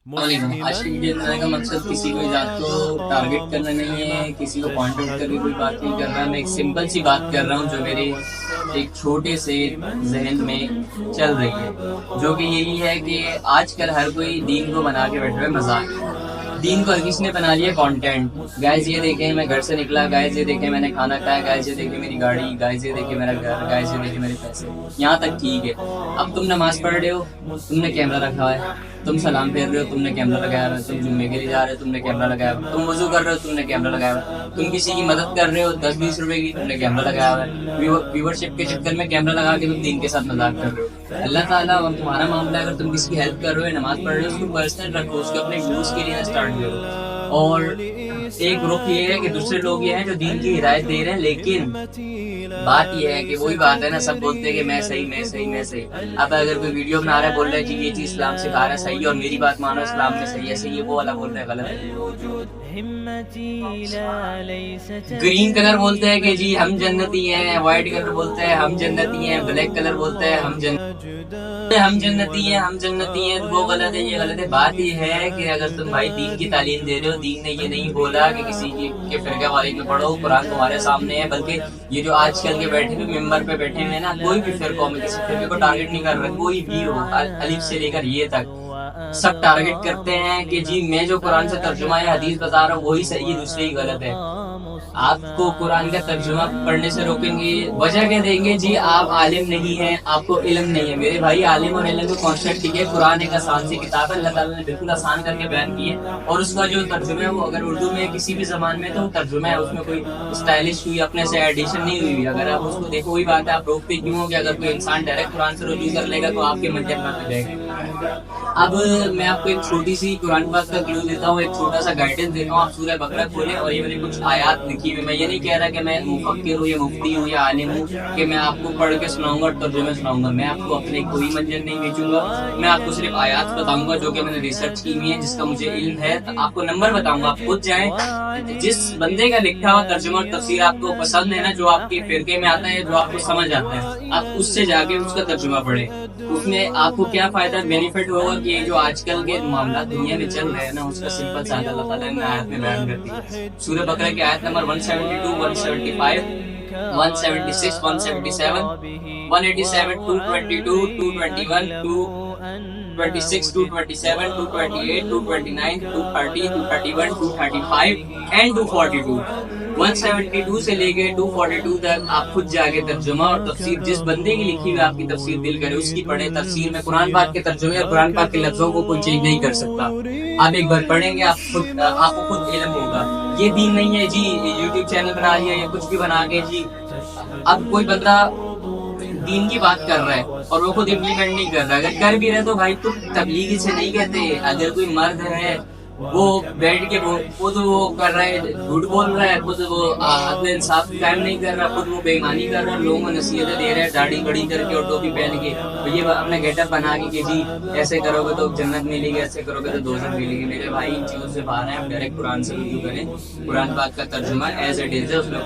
वालेकुम। आज की वीडियो बनाने का मकसद किसी को जात को टारगेट करना नहीं है, किसी को पॉइंट आउट करके कोई बात नहीं कर रहा। मैं एक सिंपल सी बात कर रहा हूँ जो मेरे एक छोटे से जहन में चल रही है, जो कि यही है कि आजकल हर कोई दीन को बना के बैठ रहा है मजाक। दीन को हर किसी ने बना लिया कंटेंट। गाइस ये देखें मैं घर से निकला, गाइस ये देखें मैंने खाना खाया, गाइस ये देखें मेरी गाड़ी, गाइस ये देखें मेरा घर, गाइस ये देखें मेरे पैसे। यहाँ तक ठीक है। अब तुम नमाज पढ़ रहे हो, तुमने कैमरा रखा हुआ है। तुम सलाम फेर रहे हो, तुमने कैमरा लगाया हुआ है। तुम जुम्मे के लिए जा रहे हो, तुमने कैमरा लगाया हुआ है। तुम वजू कर रहे हो, तुमने कैमरा लगाया हुआ है। तुम किसी की मदद कर रहे हो 10-20 रुपए की, तुमने कैमरा लगाया हुआ है। व्यूवरशिप के चक्कर में कैमरा लगा के तुम दीन के साथ मजाक कर रहे हो। अल्लाह ताला अब तुम्हारा मामला है, अगर तुम किसी की हेल्प कर रहे हो, नमाज पढ़ रहे हो, उसको पर्सनल रखो, उसको अपने व्यूज के लिए स्टार्ट करो। और एक ग्रुप ये है कि दूसरे लोग ये हैं जो दीन की हिदायत दे रहे हैं, लेकिन बात ये है कि वही बात है ना, सब बोलते हैं कि मैं सही मैं सही मैं सही। अब अगर कोई वीडियो बना रहा है, बोल रहा है कि ये चीज इस्लाम सिखा रहा है सही है और मेरी बात मानो इस्लाम में सही है, सही है, वो वाला बोल रहा है गलत है। ग्रीन कलर बोलते हैं कि जी हम जन्नती हैं, व्हाइट कलर बोलते हैं हम जन्नती हैं, ब्लैक कलर बोलते हैं हम जन्नती हैं, हम जन्नती हैं। वो गलत है, ये गलत है। बात ये है कि अगर तुम भाई दीन की तालीम दे रहे हो, दीन ने ये नहीं बोला कि किसी के फिरका वाले में पढ़ो, कुरान तुम्हारे सामने है। बल्कि ये जो आजकल के बैठे हुए मेंबर पे बैठे हुए ना, कोई भी फिरका में किसी फिरके को टारगेट नहीं कर रहा, कोई भी हो, अलिफ से लेकर ये तक सब टारगेट करते हैं कि जी मैं जो कुरान से तर्जुमा या हदीस बता रहा हूँ वही सही है, दूसरे ही गलत है। आपको कुरान का तर्जुमा पढ़ने से रोकेंगे, वजह क्या देंगे जी आप आलिम नहीं हैं, आपको इल्म नहीं है। मेरे भाई आलिम और इल्म का कॉन्सेप्ट ठीक है, कुरान एक आसान सी किताब है, अल्लाह ताला ने बिल्कुल आसान करके बयान की है। और उसका जो तर्जुमा है वो अगर उर्दू में किसी भी जबान में तो तर्जुमा है, उसमें कोई स्टाइलिश हुई अपने से एडिशन नहीं हुई। अगर आप उसको देखो, वही बात है, आप रोकते क्यों हो कि अगर कोई इंसान डायरेक्ट कुरान से रुजू कर लेगा तो आपके मन जन्नत में जाएगा। अब मैं आपको एक छोटी सी कुरान पाक का क्लू देता हूँ, एक छोटा सा गाइडेंस देता हूँ। आप सूरह बकरा खोलें और ये मैंने कुछ आयात लिखी हुई। मैं ये नहीं कह रहा कि मैं मुफक्किर हूँ या मुफ्ती हूँ या आलिम हूँ कि मैं आपको पढ़ के सुनाऊंगा और तर्जुमे सुनाऊंगा। मैं आपको अपने कोई मंजर नहीं बेचूंगा, मैं आपको सिर्फ आयात बताऊंगा जो कि मैंने रिसर्च की हुई है, जिसका मुझे इल्म है। तो आपको नंबर बताऊंगा, आप खुद जाएं, जिस बंदे का लिखा हुआ तर्जुमा और तफसीर आपको पसंद है ना, जो आपके फिरके में आता है, जो आपको समझ आता है, आप उससे जाके उसका तर्जुमा पढ़े। उसमें आपको क्या फायदा बेनिफिट होगा कि जो आजकल के मामला दुनिया में चल रहे हैं ना, उसका सिंपल सा अल्लाह ताला ने आयत में बयान कर दिया। सूरह बकरा की आयत नंबर 172, 175, 176, 177, 187, 222, 221, 226, 227, 228, 229, 230, 231, 235 एंड 242। 172 से लेके 242 तक आप खुद जाके तर्जुमा और तफसीर, जिस बंदे की लिखी हुई आपकी तफसीर दिल करे उसकी पढ़े। तफसीर में कुरान पाक के तर्जुमे और कुरान पाक के लफ्जों को कोई चेंज नहीं कर सकता। आप एक बार पढ़ेंगे, आपको खुद इल्म होगा। ये दीन नहीं है जी यूट्यूब चैनल बना लिया या कुछ भी बना के जी। अब कोई बंदा दीन की बात कर रहा है और वो खुद इम्प्लीमेंट नहीं कर रहा, अगर कर भी रहे तो भाई तुम तबलीगी से नहीं कहते। अगर कोई मर्द है वो बैठ के खुद वो कर रहा है, झूठ बोल रहा है, खुद वो अपने इंसाफ कायम नहीं कर रहा, खुद वो बेईमानी कर रहा है, लोगों को नसीहतें दे रहा है दाढ़ी बड़ी करके और टोपी पहन के, तो ये अपना गेटअप बना के कि जी ऐसे करोगे तो जन्नत मिलेगी, ऐसे करोगे तो दोज़ख मिलेगी। मेरे भाई इन चीजों से बाहर है, आप डायरेक्ट कुरान से रुजू करें। कुरान पाक का तर्जुमा एज इट इज है, उसमें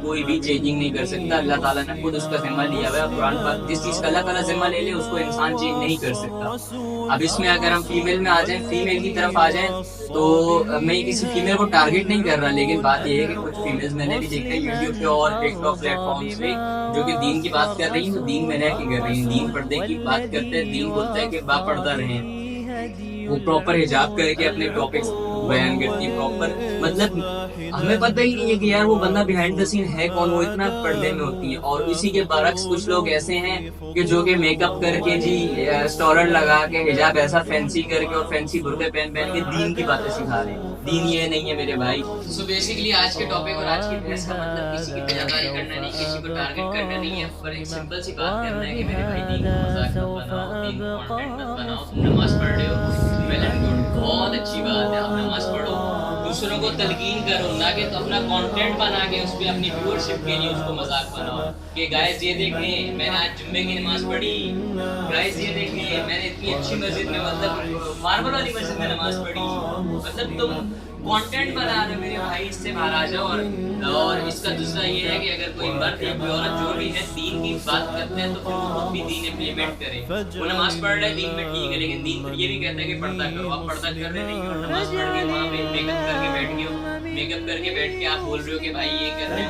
कोई भी चेंजिंग नहीं कर सकता। अल्लाह ताला ने खुद उसका जिम्मा लिया हुआ है। कुरान पाक जिस चीज का अल्लाह ताला जिम्मा ले ले उसको इंसान चेंज नहीं कर सकता। अब इसमें अगर हम फीमेल में आ जाए, फीमेल की तरफ आ जाए, तो मैं किसी फीमेल को टारगेट नहीं कर रहा, लेकिन बात यह है कि कुछ फीमेल्स मैंने भी देखा है यूट्यूब पे और टिकटॉक प्लेटफॉर्म्स पे जो कि दीन की बात कर रही है, तो दीन में रह के कर रही है, दीन पर्दे की बात करते हैं। दीन बोलता है कि बापर्दा रहे, वो प्रॉपर हिजाब करके अपने टॉपिक्स बयान करती है प्रॉपर। मतलब हमें पता ही नहीं है कि यार वो बंदा बिहाइंड द सीन है कौन, वो इतना पर्दे में होती है। और इसी के बरक्स कुछ लोग ऐसे हैं कि जो कि मेकअप करके जी स्टोरर लगा के हिजाब ऐसा फैंसी करके और फैंसी बुर्के पहन के दीन की बातें सिखा रहे हैं। दीन ये नहीं है मेरे भाई। सो बेसिकली आज के टॉपिक और आज की बहस का मतलब किसी की बेजारी करना नहीं, किसी को टारगेट करना नहीं है, पर एक सिंपल सी बात करना है कि मेरे भाई दीन को मजाक मत बनाओ, दीन को कंटेंट मत बनाओ। तुम नमाज पढ़ रहे हो, वेल एंड गुड, बहुत अच्छी बात है, आप नमाज पढ़ो, दूसरों को तलकीन करो, ना कि तो अपना कंटेंट बना के उस पर अपनी व्यूअरशिप के लिए उसको मजाक बनाओ कि गाइस ये देखिए मैंने आज जुम्मे की नमाज पढ़ी, गाइस ये देखिए मैंने इतनी अच्छी मस्जिद में, मतलब मार्बल वाली मस्जिद में नमाज पढ़ी। मतलब तुम कंटेंट बना रहे हो मेरे भाई, इससे बाहर आ जाओ। और इसका दूसरा ये है कि अगर कोई मर्द या कोई औरत जो भी है दीन की बात करते हैं तो फिर वो खुद भी दीन इम्प्लीमेंट करे। वो नमाज पढ़ रहे हैं दीन में, ठीक है, लेकिन दीन फिर ये भी कहता है कि पर्दा करो। आप पर्दा कर रहे नहीं हो, नमाज पढ़ के वहाँ पे मेकअप करके बैठ गए हो, मेकअप करके बैठ के आप बोल रहे हो कि भाई ये कर रहे हो,